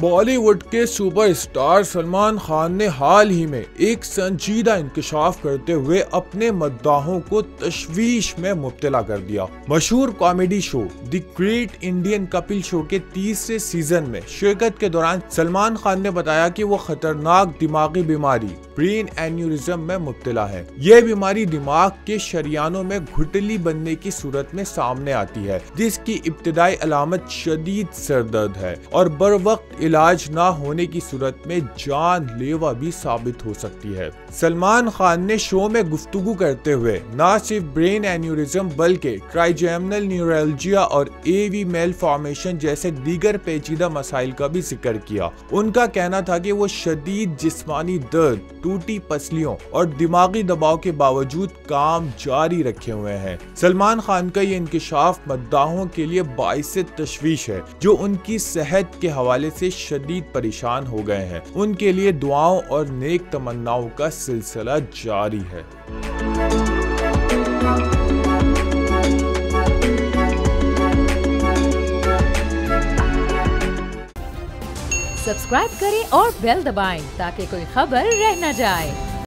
बॉलीवुड के सुपरस्टार सलमान खान ने हाल ही में एक संजीदा इंकशाफ करते हुए अपने मद्दाहों को तशवीश में मुब्तला कर दिया। मशहूर comedy show the great Indian Kapil show के तीसरे सीजन में शिरकत के दौरान सलमान खान ने बताया कि वो खतरनाक दिमागी बीमारी ब्रेन एन्यूरिज्म में मुब्तला है। यह बीमारी दिमाग के शरियानों में घुटली बनने की सूरत में सामने आती है, जिसकी इब्तिदाई अलामत शदीद सरदर्द है और बर वक्त इलाज ना होने की सूरत में जानलेवा भी साबित हो सकती है। सलमान खान ने शो में गुफ्तगू करते हुए न सिर्फ ब्रेन एन्यूरिज्म बल्कि ट्राइजेमिनल न्यूरल्जिया और एवी मेल फॉर्मेशन जैसे दीगर पेचीदा मसाइल का भी जिक्र किया। उनका कहना था कि वो शदीद जिस्मानी दर्द, टूटी पसलियों और दिमागी दबाव के बावजूद काम जारी रखे हुए हैं। सलमान खान का ये इंकशाफ मद्दाहों के लिए बाइसे तशवीश है, जो उनकी सेहत के हवाले से शदीद परेशान हो गए हैं। उनके लिए दुआओं और नेक तमन्नाओं का सिलसिला जारी है। सब्सक्राइब करें और बेल दबाएं ताकि कोई खबर रह न जाए।